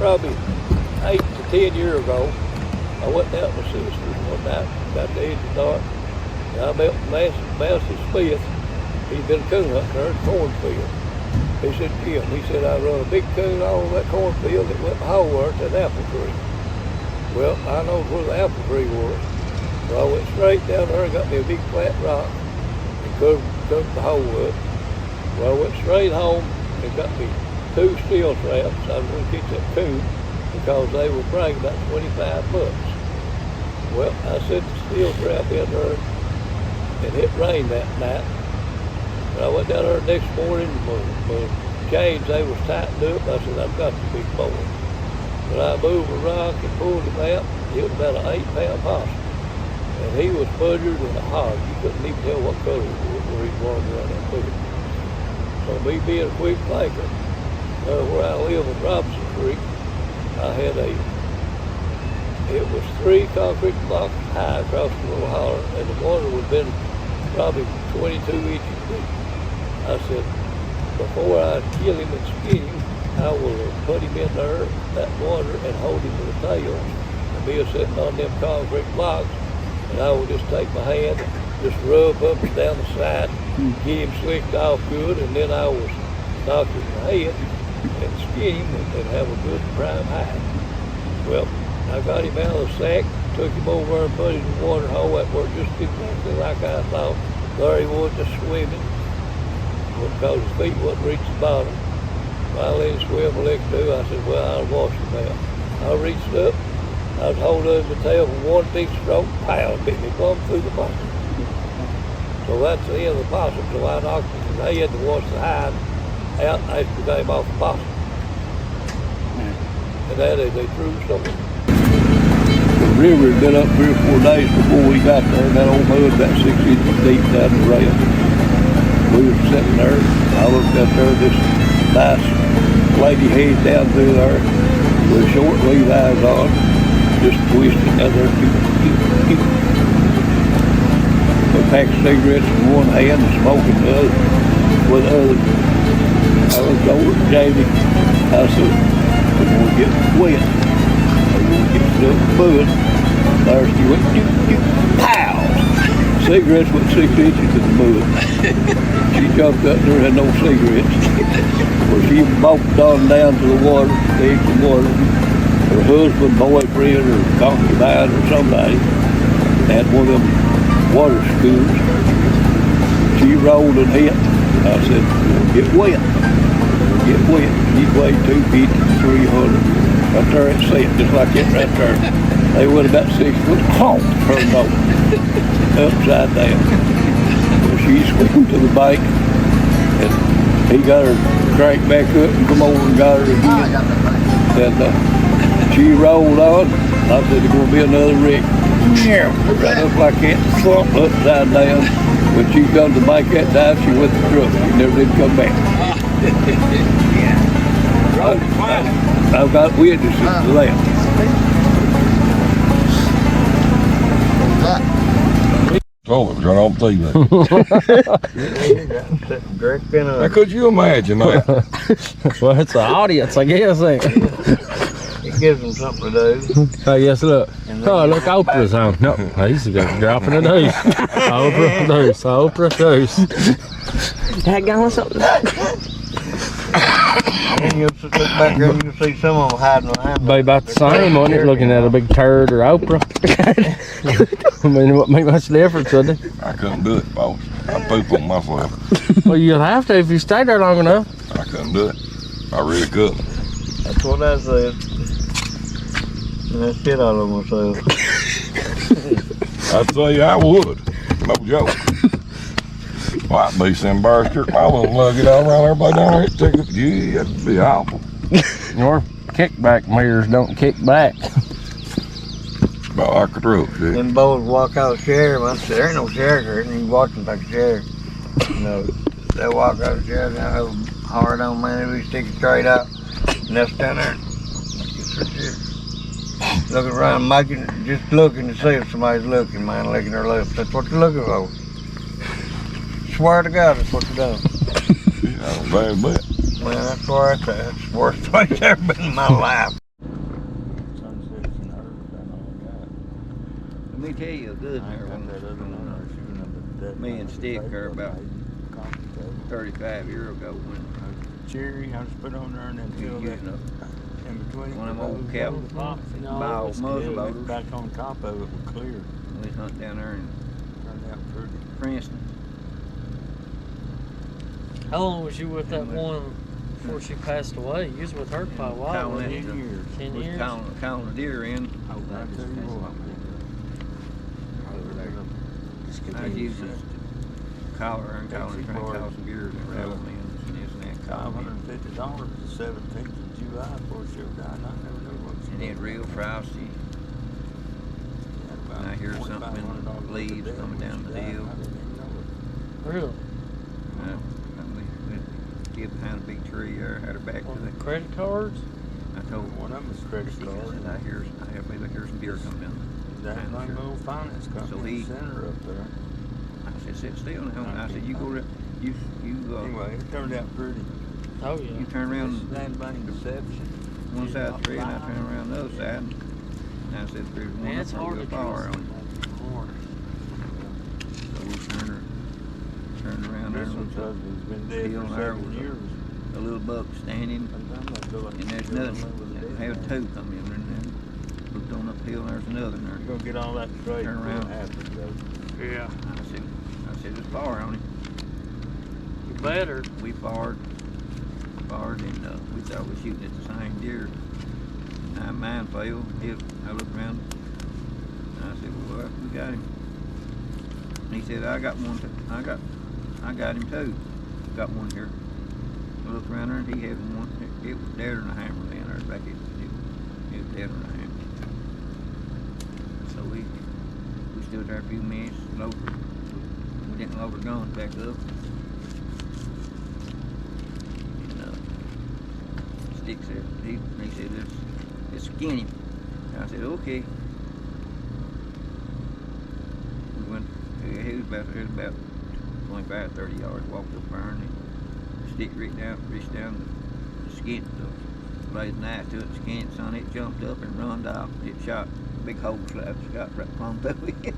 probably 8 to 10 years ago. I went down to my sister's one night, got the edge of dark, and I met Master Smith. He'd been coon hunting there in the cornfield. He said, Jim, he said, I run a big coon all over that cornfield that went whole to an apple tree. Well, I know where the apple tree was. So I went straight down there and got me a big flat rock and covered the hole up. Well, I went straight home and got me 2 steel traps. I was going to catch that coon because they were bringing about 25 bucks. Well, I set the steel trap in there and it rained that night. And I went down there the next morning, my chains, they was tightened up. I said, I've got the big boy. But I moved a rock and pulled him out. It was about an 8-pound possum. And he was fudgered and a hog. You couldn't even tell what color he was where he wandered around that field. So me being a quick thinker, where I live in Robinson Creek, I had it was 3 concrete blocks high across the little holler, and the water would have been probably 22 inches deep. I said, before I kill him and skin him, I will put him in there, that water, and hold him with the tail. And me sitting on them concrete blocks, and I would just take my hand, just rub up and down the side, get him slicked off good, and then I was knock his head and skin him and have a good prime hide. Well, I got him out of the sack, took him over and put him in the water hole. That worked just exactly like I thought. There he was just swimming, because his feet wouldn't reach the bottom. I let him swim a lick too. I said, well, I'll wash him out. I reached up, I was holding him the tail for one big stroke, pow, bit me plumb through the possum. So that's the end of the possum. So I knocked him in the head to wash the hide out and iced the name off the possum. And that is a true story. The river had been up 3 or 4 days before we got there, and that old mud about 6 inches deep down the rail. We were sitting there, I looked up there, this nice lady head down through there with short Levi's on, just twisting down there. A pack of cigarettes in one hand and smoking the other with the other. I looked over at Jamie. I said, we're going to get wet. We're going to get some mud. There she went, pow! Cigarettes went 6 inches in the mud. She jumped up there and had no cigarettes. Well, she bolted on down to the water, take some water. Her husband, boyfriend, or concubine, or somebody had one of them water schools. She rolled and hit. I said, get wet. Get wet. She'd weigh 250, 300. Right there it sat, just like that right there. They went about 6 foot, honk, turned over, upside down. Well, she swam to the bank, and he got her cranked back up and come over and got her again. And she rolled on. I said, there's going to be another wreck. Right up like that, slump upside down. When she come to the bank that time, she went to the truck. She never did come back. I've got witnesses to that. Oh, it was right on TV. Now, could you imagine that? Well, it's an audience, I guess. It gives them something to do. Oh, yes, look. Oh, look, Oprah's on. No, he's dropping a deuce. Oprah deuce. Oprah deuce. That going something. And you'll look back there and you'll see some of them hiding behind. Be about the same, wasn't it? Looking at a big turd or Oprah. I mean, it wouldn't make much difference, would it? I couldn't do it, boss. I poop on myself. Well, you'll have to if you stay there long enough. I couldn't do it. I really couldn't. That's what I said. And I shit all over myself. I'd say I would. No joke. Well, I'd be so embarrassed. I wouldn't lug it all around everybody down there. It'd take it. Yeah, it'd be awful. Your kickback mirrors don't kick back. About like a truck, see? Them boys walk out of the chair, man. There ain't no chair here, and you watch them take a chair. You know, they walk out of the chair, they have hard on, man. They stick it straight out, and they'll stand there. Looking around, making, just looking to see if somebody's looking, man, licking their lips. That's what you're looking for. Swear to God, that's what you're doing. Yeah, bad bet. Man, that's where it's at. It's the worst place I've ever been in my life. Let me tell you a good one. Me and Stick are about 35 years ago when Cherry, I just put on there and then we fill was that using in between. one of them old cattle box. bow muzzle loaders. Back on top of it was clear. We hunt down there in Turned out pretty. Princeton. How long was you with that one before she passed away? You was with her quite a while, Counting wasn't it. you? 10 years. 10 Was years? counting the deer in. I tell you what, I was using collar and collar and trying to call some deer and rattle them in and this and that. $550 the 17th of July before she died. I never knew what she And then real frosty. And I hear something in the leaves coming down the hill. Really? We get behind a big tree there, had her back to On the. the credit cards? I told One of them was credit Steve, I card. said, I maybe hear some deer coming down. That behind the one tree." little finance company So in he- the center up there. I said, sit still now. And I said, you go to, you Anyway, it turned out pretty. Oh, yeah. you turn around Land bank deception. one side of the tree and I turn around the other side. And I said, there's one Man, up it's there hard with to a bar trust on it. more. So we turned around there This and one's looked up. husband's been dead Hill for there 7 was years. a little buck standing. And And there's nothing. Had two come in and then looked on uphill and there's another in there. You're gonna get all that straight. Turn around. Yeah. I said, there's fire on him. You better. We fired and we thought we were shooting at the same deer. And mine failed. I looked around and I said, well, we got him. And he said, I got one. I got him too. Got one here. I looked around there and he had one. It was deader than a hammer down there back. It was deader than a hammer. So we stood there a few minutes. We didn't load the guns back up. Stick said, he said, let's skin him. And I said, okay. We went, it was about 25, 30 yards, walked up there and Stick reached down the skin, laid a knife to it, skin it, son, it jumped up and run off. It shot a big hole slap, shot right plumb through it.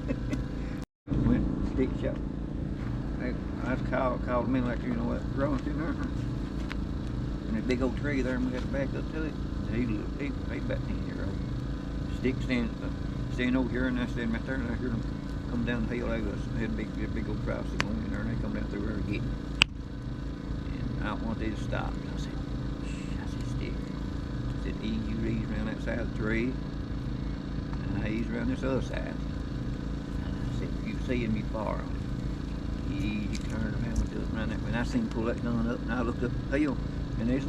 Went, Stick shot. I was called me like, you know what, growing through there. And a big old tree there, and we got to back up to it. He about 10 years old. Stick standing over here, and I stand right there, and I hear them come down the hill. They had a big old cross going in there, and they come down through there to get him. And I don't want they to stop. And I said, Stick. I said, you ease around that side of the tree, and I ease around this other side. And I said, you see him, you far on him. He turned around and took around that way, and I seen him pull that gun up, and I looked up the hill. And there's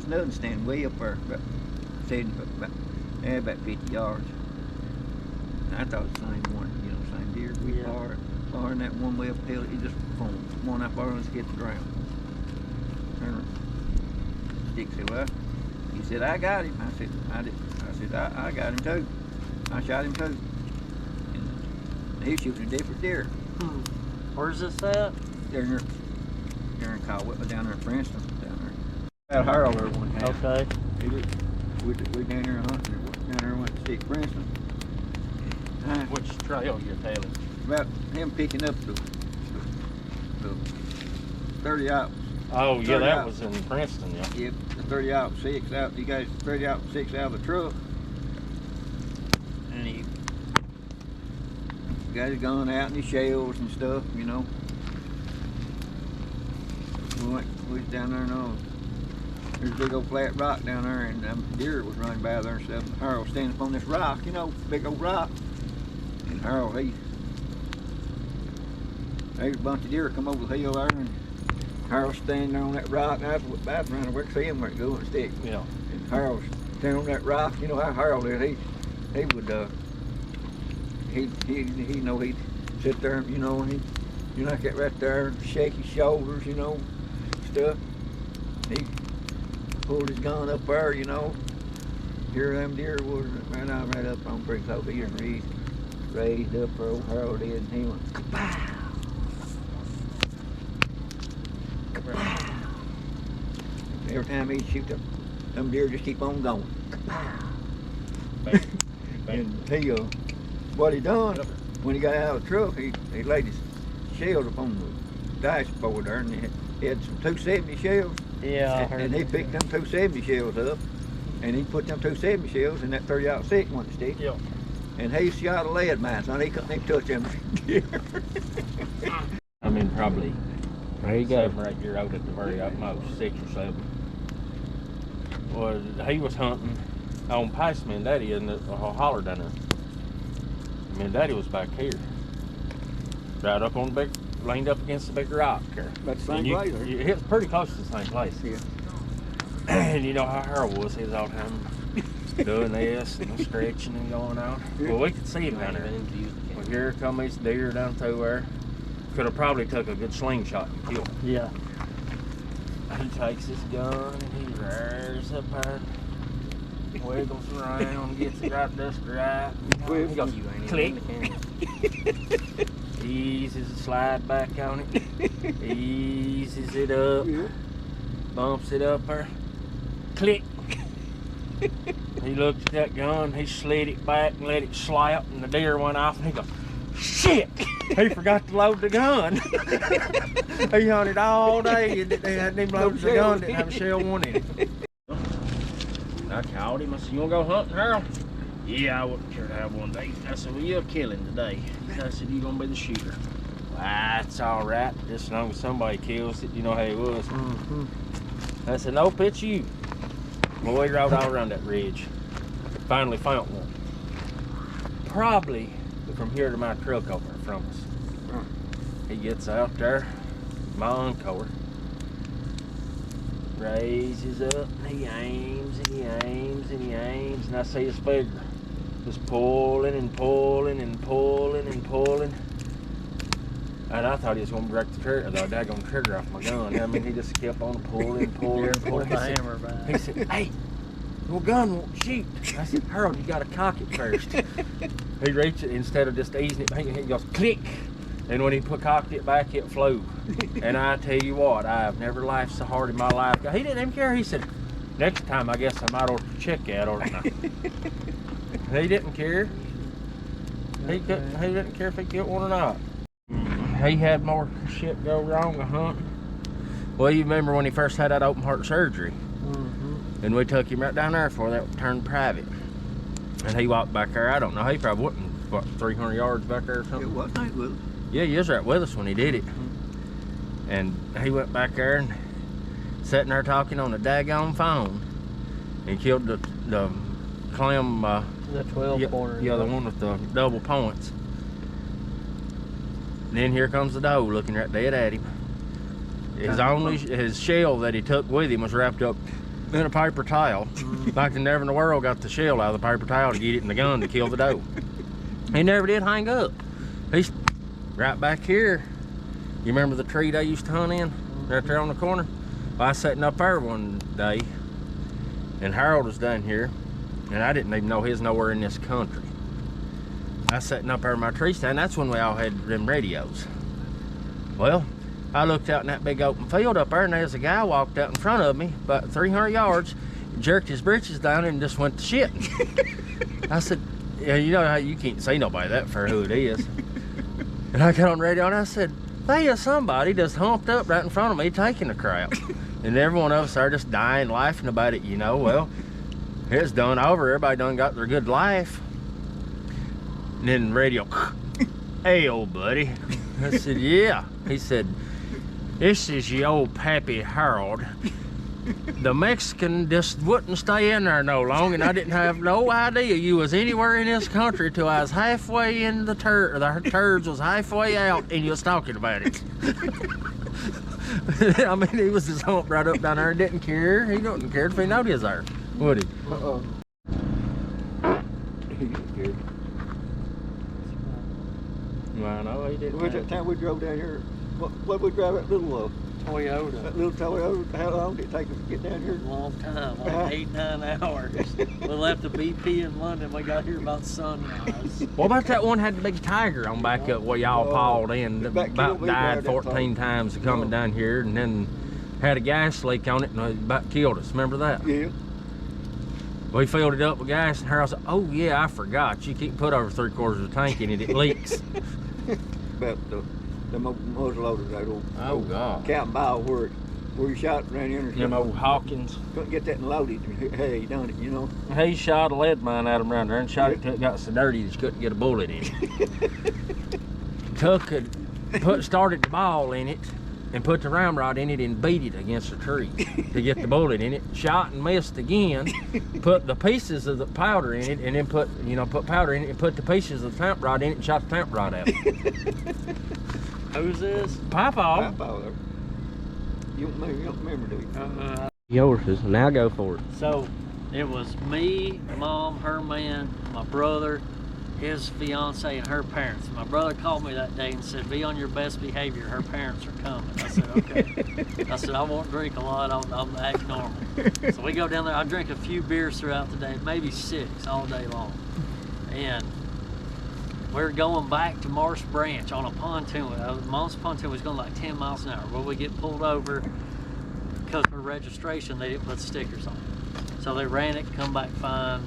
nothing standing way up there, about 50 yards. And I thought the same one, same deer. We far in that one way uphill, it just boom, one up there and hit the ground. Stick said, well, he said, I got him. I said, I got him too. I shot him too. And he's shooting a different deer. Where's this at? They're in Caldwell, down there in Princeton, down there. About Harold there one time. Okay. We down there hunting, down there went to Stick Princeton. Which trail you're telling? About him picking up the 30-06. Oh, yeah, 30 that out. was in Princeton, yeah. Yep, the 30-06 out. You guys 30-06 out of the truck, and he got his gun out and his shells and stuff, We was down there and there's a big old flat rock down there, and deer was running by there and stuff. And Harold standing up on this rock, big old rock. And Harold, there's a bunch of deer come over the hill there, and Harold standing there on that rock, and I was around where to see him where it go and Stick. Yeah. And Harold's standing on that rock. You know how Harold is. He would he'd sit there, and he'd get right there, shake his shoulders, stuff. He pulled his gun up there, Here them deer was right up on pretty close here and raised up where old Harold did, and he went kapow! Kapow! Every time he'd shoot them deer just keep on going. Kapow! And he what he done, when he got out of the truck, he laid his shells up on the dashboard there, and he had some 270 shells. Yeah, I heard And he that. picked them 270 shells up, and he put them 270 shells in that 30-06 one stick. Yeah. And he shot a lead mine, so he couldn't even touch them deer. I mean, probably There you go. 7 or 8 year old at the very utmost, 6 or 7. Well, he was hunting on past me and Daddy in the holler down there. Me and Daddy was back here, right up on the big, leaned up against the big rock there. That's the And same place. It's pretty close to the same place. Yeah. And you know how Harold was, he was all the time doing this and stretching and going on. Well, we could see him down there. Well, here come these deer down through there. Could have probably took a good slingshot and killed him. Yeah. He takes his gun and he rears up there, wiggles around, gets it right just right. He goes, click. Eases the slide back on it. Eases it up. Bumps it up there. Click. He looked at that gun, he slid it back and let it slap, and the deer went off, and he goes, shit! He forgot to load the gun. He hunted all day, and they hadn't even loaded the gun, didn't have a shell one in it. I called him, I said, you wanna go hunting, Harold? Yeah, I wouldn't care to have one day. I said, well, you're killing today. I said, you gonna be the shooter. Well, that's all right, just as long as somebody kills it, you know how it was. I said, nope, it's you. Well, we rode all around that ridge. Finally found one. Probably from here to my truck over there from us. He gets out there, my encore, raises up, and he aims, and he aims, and he aims, and I see his finger just pulling and pulling and pulling and pulling. And I thought he was going to break the trigger, the daggone trigger off my gun. I mean, he just kept on pulling, pulling, Pull pulling. the hammer back. He said, hey, your gun won't shoot. I said, Harold, you gotta cock it first. He reached it, instead of just easing it back, he goes, click. And when he cocked it back, it flew. And I tell you what, I've never laughed so hard in my life. He didn't even care. He said, next time I guess I might ought to check that, oughtn't I? He didn't care. He didn't care if he killed one or not. He had more shit go wrong a hunting. Well, you remember when he first had that open heart surgery? And we took him right down there before that turned private. And he walked back there, I don't know, he probably wasn't, what, 300 yards back there or something? It was nice with us. Yeah, he was right with us when he did it. And he went back there and sitting there talking on the daggone phone. And killed the Clem, The 12 pointer. yeah, the one with the double points. And then here comes the doe looking right dead at him. His shell that he took with him was wrapped up in a paper towel. Like they never in the world got the shell out of the paper towel to get it in the gun to kill the doe. He never did hang up. He's right back here. You remember the tree they used to hunt in? Right there on the corner? Well, I was sitting up there one day, and Harold was down here, and I didn't even know he was nowhere in this country. I was sitting up there in my tree stand. That's when we all had them radios. Well, I looked out in that big open field up there, and there's a guy walked out in front of me, about 300 yards, jerked his britches down and just went to shit. I said, yeah, you know how you can't see nobody that for who it is. And I got on the radio and I said, there's somebody just humped up right in front of me taking a crap. And every one of us are just dying, laughing about it, you know. Well, it's done over. Everybody done got their good life. And then the radio, hey, old buddy. I said, yeah. He said, this is your old Pappy Harold. The Mexican just wouldn't stay in there no long, and I didn't have no idea you was anywhere in this country till I was halfway in the turds was halfway out, and you was talking about it. I mean, he was just humped right up down there and didn't care. He didn't care if he knowed he was there, would he? He didn't care. Well, I know he didn't. Where's that time we drove down here? What we drive that little Toyota. That little Toyota, how long did it take us to get down here? A long time, like 8-9 hours. We left the BP in London. We got here about sunrise. What about that one had the big tiger on back up where y'all hauled in? back About killed me died right 14 there. times coming down here, and then had a gas leak on it and it about killed us. Remember that? Yeah. We filled it up with gas, and Harold said, "Oh yeah, I forgot. You can't put over 3/4 of the tank in it; it leaks." About the muzzle loaders, that old, Oh, God. Captain Bow where you shot ran in or Them old Hawkins. couldn't get that loaded. Hey, he done it, you know. He shot a lead mine at him around there and shot it till it got so dirty that you couldn't get a bullet in it. Started the ball in it and put the ramrod in it and beat it against a tree to get the bullet in it. Shot and missed again. Put the pieces of the powder in it and then put powder in it and put the pieces of the tamp rod in it and shot the tamp rod out. Who's this? Papa. You don't remember, do you? Yours is. Now go for it. So it was me, Mom, her man, my brother, his fiance, and her parents. My brother called me that day and said, "Be on your best behavior. Her parents are coming." I said, "Okay." I said, "I won't drink a lot. I'll act normal." So we go down there. I drink a few beers throughout the day, maybe 6 all day long. And we're going back to Marsh Branch on a pontoon. Mom's pontoon was going like 10 miles an hour. Well, we get pulled over because for registration they didn't put stickers on it. So they ran it, come back fine,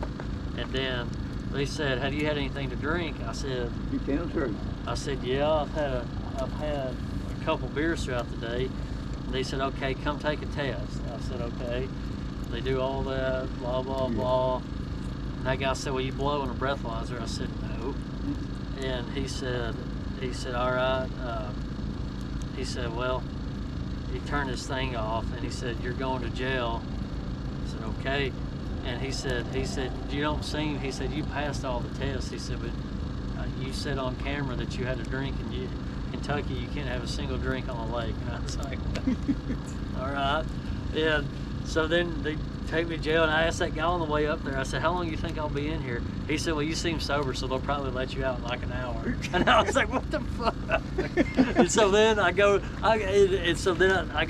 and then they said, "Have you had anything to drink?" I said, You tell the truth. I said, "Yeah, I've had a couple beers throughout the day." And they said, "Okay, come take a test." I said, "Okay." They do all that, blah blah blah. And that guy said, "Well, you blow in a breathalyzer." I said, "No." And he said, "All right." He said, "Well," he turned his thing off and he said, "You're going to jail." I said, "Okay." And he said, "You don't seem," he said, "You passed all the tests." He said, "But you said on camera that you had a drink in Kentucky, you can't have a single drink on the lake." And I was like, "All right." And so then they take me to jail, and I asked that guy on the way up there, I said, "How long do you think I'll be in here?" He said, "Well, you seem sober, so they'll probably let you out in like an hour." And I was like, "What the fuck?" And so then I got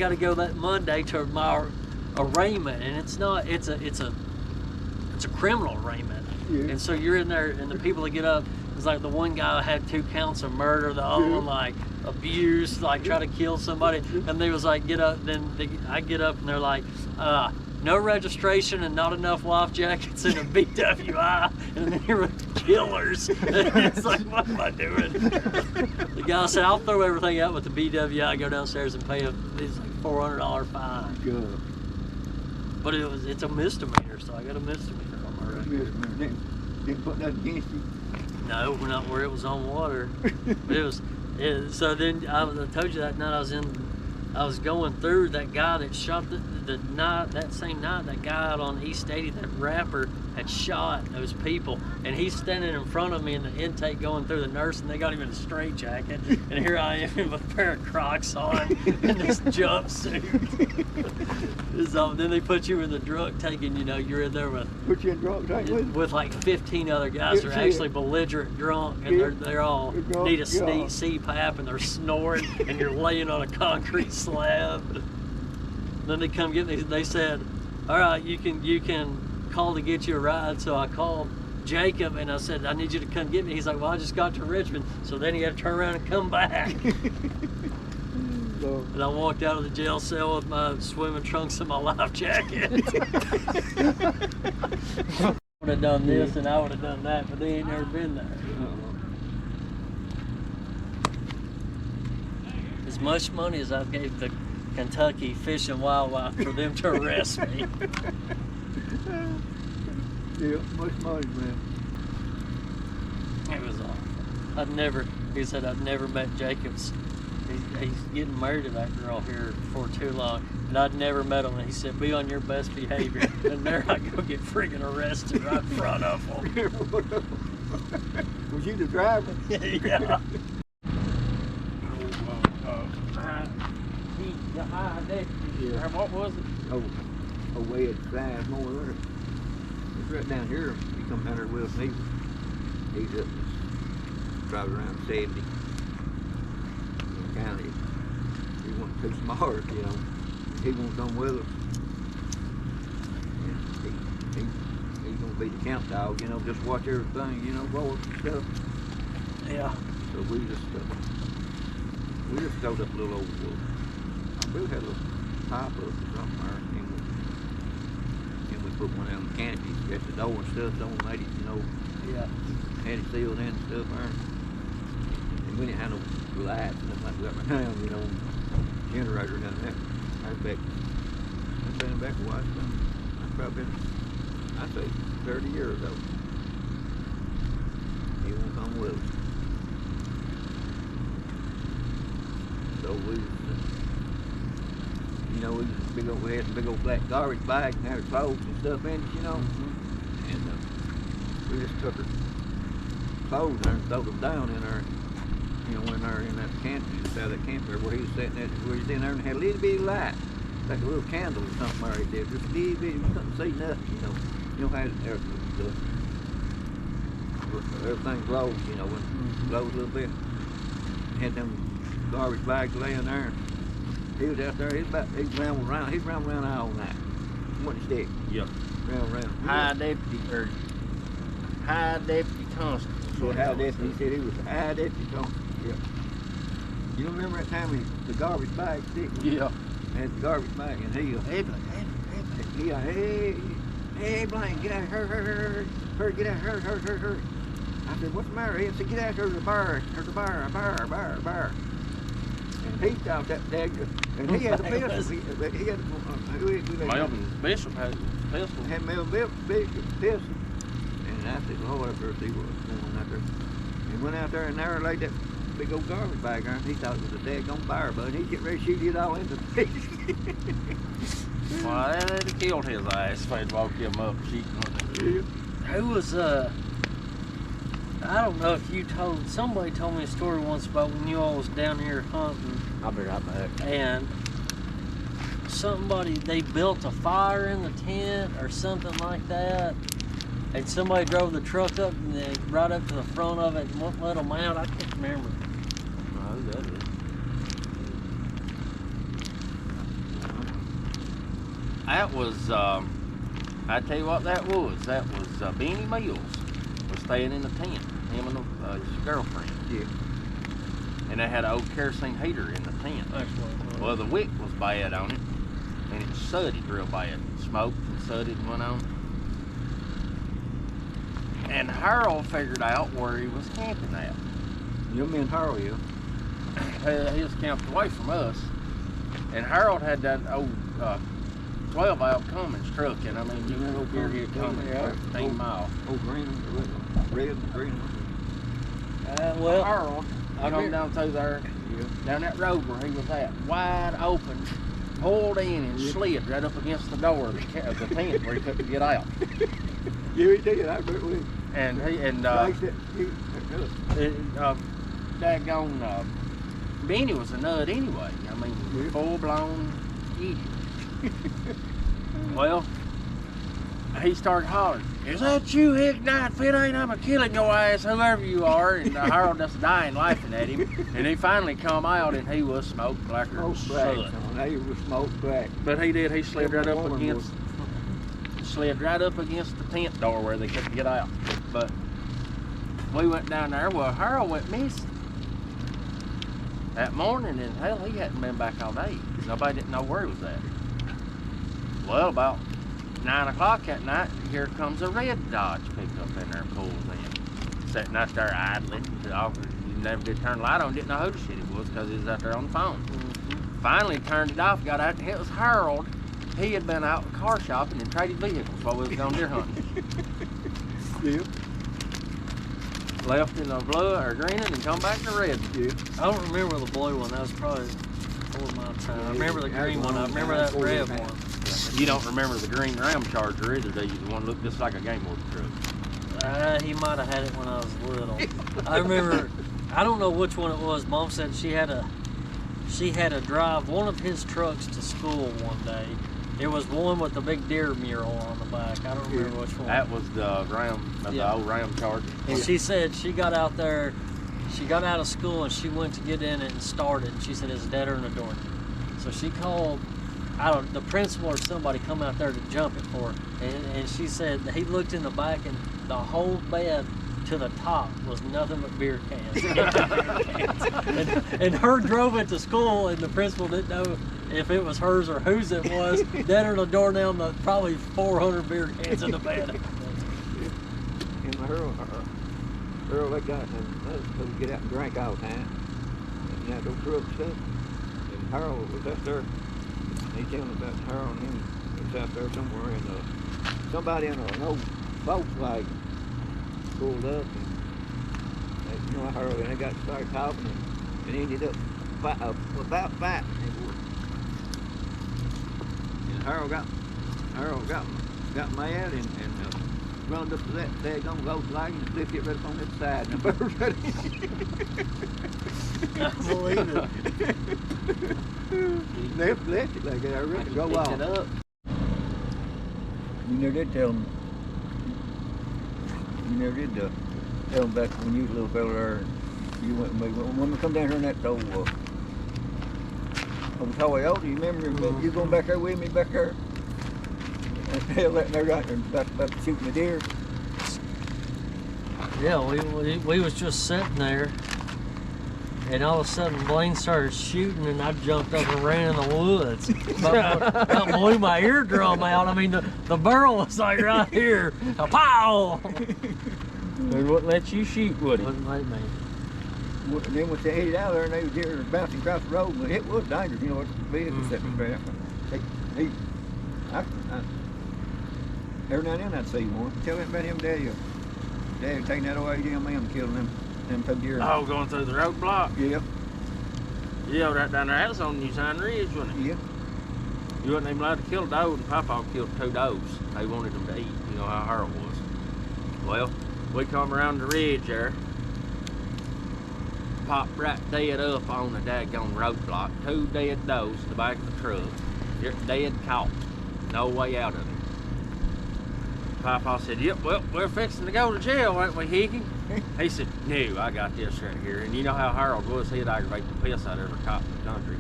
to go that Monday to my arraignment, and it's a criminal arraignment. Yeah. And so you're in there, and the people that get up, it's like the one guy had 2 counts of murder, the other one like abuse, like try to kill somebody, and they was like, "Get up." Then I get up, and they're like, "No registration and not enough life jackets and a BWI, and then here were killers." And it's like, what am I doing? The guy said, "I'll throw everything out with the BWI, go downstairs and pay it's like $400 fine." Good. But it's a misdemeanor, so I got a misdemeanor on my record. Didn't put nothing against you. No, not where it was on water. But so then I told you that night I was going through that guy that shot that same night, that guy out on East 80, that rapper had shot those people, and he's standing in front of me in the intake going through the nurse, and they got him in a straitjacket, and here I am with a pair of Crocs on and this jumpsuit. So then they put you in the drunk tank, and you're in there Put you in drunk tank with like 15 other guys who are actually belligerent drunk, and they're all need a CPAP, and they're snoring, and you're laying on a concrete slab. Then they come get me. They said, "All right, you can call to get you a ride." So I called Jacob and I said, "I need you to come get me." He's like, "Well, I just got to Richmond." So then he had to turn around and come back. And I walked out of the jail cell with my swimming trunks and my life jacket. I would have done this and I would have done that, but they ain't never been there. As much money as I gave the Kentucky Fish and Wildlife for them to arrest me. Yeah, much money, man. It was awful. He said, "I've never met Jacobs. He's getting married to that girl here for too long, and I'd never met him." And he said, "Be on your best behavior." And there I go get freaking arrested right in front of him. Was you the driver? Yeah. What was it? Oh, way at 5 more there. It's right down here. He come down there with me. He's up, driving around 70. Kind of, he wasn't too smart, He won't come with us. And he's gonna be the count dog, just watch everything, roll and stuff. Yeah. So we just stowed up a little old we had a little pipe up or something there, and we put one of them canopies at the door and stuff, so made it, you know, Yeah. had it sealed in and stuff there. And we didn't have no lights and nothing like that right now, you know, generator down there. That's been back a while. That's probably been, I'd say 30 years ago. He won't come with us. So we you know, we had some big old black garbage bags and had our clothes and stuff in it, you know. And we just took our clothes there and threw them down in there, you know, in there in that camp, just out of that camper where he was sitting at, where he was in there and had a little bitty light, like a little candle or something right there, just a little bitty, you couldn't see nothing, you know. You know how everything glows, you know, when it glows a little bit. Had them garbage bags laying there. He was out there, he's round around all night. What a stick. Yep. Round. High deputy constable. So high deputy, he said he was a high deputy constable. Yeah. You remember that time the garbage bag stick? Yeah. Had the garbage bag and he hey, Blaine, get out of here, hurry, get out, hurry. I said, what's the matter? He said, get out, there's a bar. And he thought that dag, and he had a pistol. He had Melvin Bishop had a pistol. had Melvin pistol. And I said, Lord, I first he was going out there. He went out there and there laid that big old garbage bag there, and he thought it was a daggone fire bud. He'd get ready to shoot it all into the face. Well, they'd have killed his ass if they'd walked him up shooting. Who was I don't know if you somebody told me a story once about when you all was down here hunting. I'll be right back. And they built a fire in the tent or something like that, and somebody drove the truck up and they right up to the front of it and wouldn't let them out. I can't remember. Oh, that is. That was, I tell you what that was. That was Benny Mills was staying in the tent, him and his girlfriend. Yeah. And they had an old kerosene heater in the tent. Well, the wick was bad on it, and it sudded real bad. Smoked and sudded and went on. And Harold figured out where he was camping at. You mean Harold, yeah? He was camped away from us. And Harold had that old 12-valve Cummins truck, and I mean, you can go here, here, Cummins, 13 miles. Oh, green, red and green. Well, Harold, I come down through there, down that road where he was at, wide open, pulled in and slid right up against the door of the tent where he couldn't get out. Yeah, he did. I bet we. And daggone Benny was a nut anyway. I mean, full-blown idiot. Well, he started hollering, "Is that you, Ignite? If it ain't, I'm killing your ass, whoever you are." And Harold just dying laughing at him. And he finally come out and he was smoked blacker than soot. He was smoked crack. But he slid right up against the tent door where they couldn't get out. But we went down there. Well, Harold went missing that morning, and hell, he hadn't been back all day. Nobody didn't know where he was at. Well, about 9 o'clock at night, here comes a red Dodge pickup in there, pulls in, sitting out there idling. You never did turn the light on, didn't know who the shit it was because he was out there on the phone. Finally turned it off, got out, and it was Harold. He had been out car shopping and traded vehicles while we was going deer hunting. Yeah. Left in the blue or green and come back to red. Yeah. I don't remember the blue one. That was probably before my time. I remember the green one. I remember that red one. You don't remember the green Ram Charger either, do you? The one that looked just like a game warden truck. He might have had it when I was little. I remember. I don't know which one it was. Mom said she had to drive one of his trucks to school one day. It was one with the big deer mural on the back. I don't remember which one. That was the Ram, the old Ram Charger. And she said she got out there, she got out of school and she went to get in it and started. And she said it's deader than a door. So she called, the principal or somebody come out there to jump it for her. And she said that he looked in the back and the whole bed to the top was nothing but beer cans. and her drove it to school and the principal didn't know if it was hers or whose it was, dead on the door down the probably 400 beer cans in the bed. And my Earl, they got and get out and drink all the time. And you had those truck stuff. And Harold was out there. He telling about Harold and him was out there somewhere and somebody in an old Volkswagen pulled up and you know Harold and they got started talking and ended up about fighting. And Harold got mad and run up to that daggone Volkswagen and flipped it right up on its side and the bird right I believe it. They left it like that. I ready to go Picked off. it up. You never did tell them. You never did tell them back when you was a little fella there. You went with me. When we come down here in that old Toyota, you remember you going back there with me back there? And they're right there about shooting the deer. Yeah, we was just sitting there, and all of a sudden Blaine started shooting, and I jumped up and ran in the woods. That blew my eardrum out. I mean, the barrel was like right here. Pow! They wouldn't let you shoot, would he? Wouldn't let me. And then when they headed out there and they was deer bouncing across the road, but it was dangerous, you know, what the vehicle sitting straight up. Every now and then I'd see one. Tell him about him, Daddy taking that OADM and killing them two deer. Oh, going through the roadblock. Yeah, Yeah, right down there. That was on New Sign Ridge, wasn't it? yeah. You wasn't even allowed to kill a doe, and Papa killed 2 does. They wanted them to eat. You know how Harold was. Well, we come around the ridge there. Popped right dead up on the daggone roadblock. 2 dead does in the back of the truck. They're dead caught. No way out of it. Papa said, yep, well, we're fixing to go to jail, aren't we, Hickey? He said, no, I got this right here. And you know how Harold was, he'd aggravate the piss out of every cop in the country.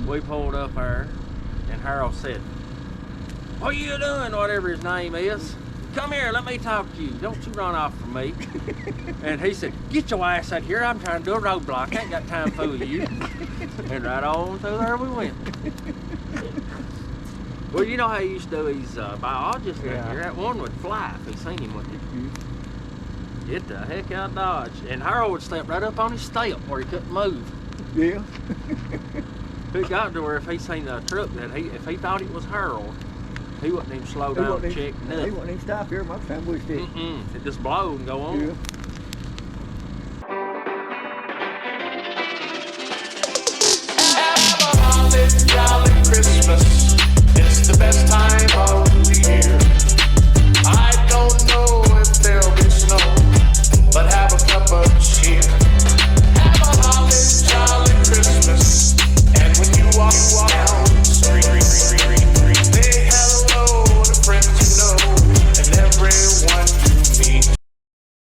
We pulled up there, and Harold said, what are you doing, whatever his name is? Come here, let me talk to you. Don't you run off from me. And he said, get your ass out here. I'm trying to do a roadblock. I ain't got time for you. And right on through there we went. Well, you know how he used to do his biologists out here? That one would fly if he seen him with it. Get the heck out of Dodge. And Harold would step right up on his step where he couldn't move. Yeah. It got to where if he seen a truck that if he thought it was Harold, he wouldn't even slow down and check He nothing. wouldn't even stop here most time we stick. It just blow and go on. Yeah. Have a holly jolly Christmas. It's the best time of